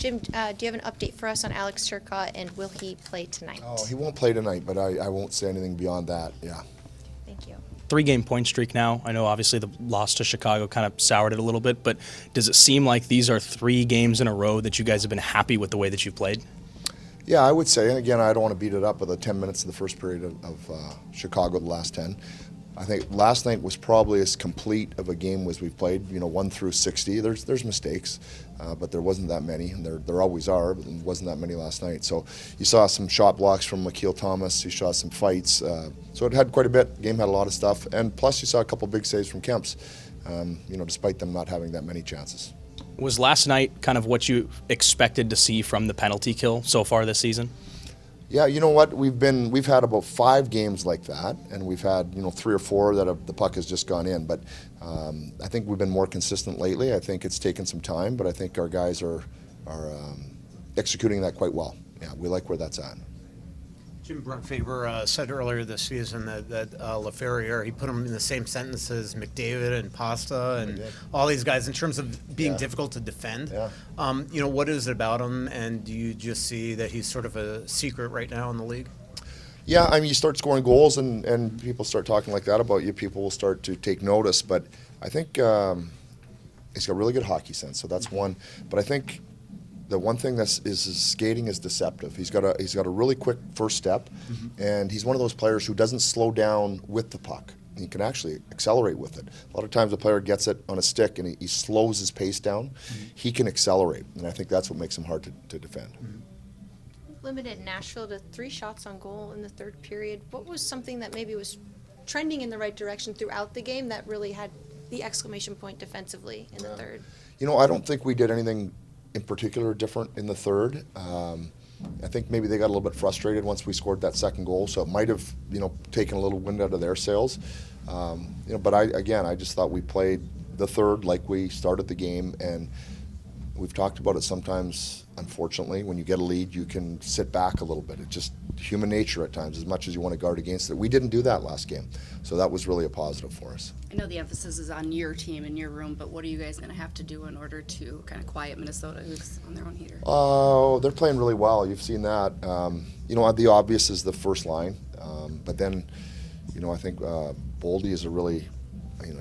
Jim, do you have an update for us on Alex Turcotte, and will he play tonight? Oh, he won't play tonight, but I won't say anything beyond that. Yeah. Thank you. 3-game point streak now. I know obviously the loss to Chicago kind of soured it a little bit, but does it seem like these are 3 games in a row that you guys have been happy with the way that you've played? Yeah, I would say, and again, I don't want to beat it up with the 10 minutes of the first period of Chicago, the last 10. I think last night was probably as complete of a game as we've played, 1 through 60. There's mistakes, but there wasn't that many, and there always are, but there wasn't that many last night. So you saw some shot blocks from Mikael Thomas, you saw some fights. So it had quite a bit. The game had a lot of stuff, and plus you saw a couple big saves from Kemps, despite them not having that many chances. Was last night kind of what you expected to see from the penalty kill so far this season? Yeah, you know what? We've had about 5 games like that, and we've had 3 or 4 that the puck has just gone in. But I think we've been more consistent lately. I think it's taken some time, but I think our guys are executing that quite well. Yeah, we like where that's at. Jim Brunfaber said earlier this season that LaFerriere, he put him in the same sentence as McDavid and Pasta and all these guys in terms of being difficult to defend. Yeah. What is it about him, and do you just see that he's sort of a secret right now in the league? Yeah, I mean, you start scoring goals and people start talking like that about you, people will start to take notice. But I think he's got really good hockey sense, so that's one. But I think the one thing is his skating is deceptive. He's got a really quick first step, and he's one of those players who doesn't slow down with the puck. He can actually accelerate with it. A lot of times a player gets it on a stick and he slows his pace down. He can accelerate, and I think that's what makes him hard to defend. Limited Nashville to 3 shots on goal in the third period. What was something that maybe was trending in the right direction throughout the game that really had the exclamation point defensively in the third? I don't think we did anything in particular different in the third. I think maybe they got a little bit frustrated once we scored that second goal, so it might have taken a little wind out of their sails. But I just thought we played the third like we started the game, and we've talked about it sometimes. Unfortunately, when you get a lead, you can sit back a little bit. It's just human nature at times, as much as you want to guard against it. We didn't do that last game, so that was really a positive for us. I know the emphasis is on your team and your room, but what are you guys going to have to do in order to kind of quiet Minnesota, who's on their own heater? Oh, they're playing really well. You've seen that. The obvious is the first line, but then, I think Boldy is a really,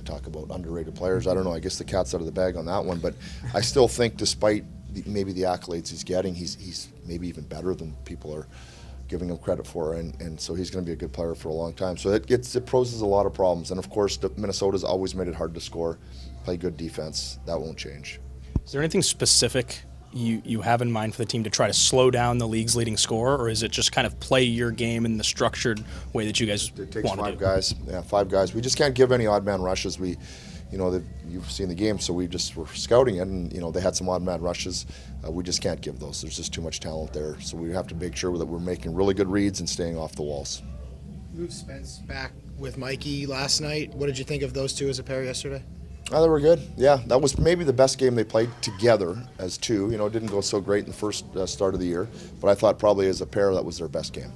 talk about underrated players. I don't know. I guess the cat's out of the bag on that one, but I still think, despite maybe the accolades he's getting, he's maybe even better than people are giving him credit for, and so he's going to be a good player for a long time. So it poses a lot of problems, and of course Minnesota's always made it hard to score, play good defense. That won't change. Is there anything specific you have in mind for the team to try to slow down the league's leading scorer, or is it just kind of play your game in the structured way that you guys want to do? It takes 5 guys. Yeah, 5 guys. We just can't give any odd man rushes. You've seen the game, so we just were scouting it, and they had some odd man rushes. We just can't give those. There's just too much talent there, so we have to make sure that we're making really good reads and staying off the walls. Moved Spence back with Mikey last night. What did you think of those two as a pair yesterday? Oh, they were good. Yeah, that was maybe the best game they played together as two. It didn't go so great in the first start of the year, but I thought probably as a pair that was their best game.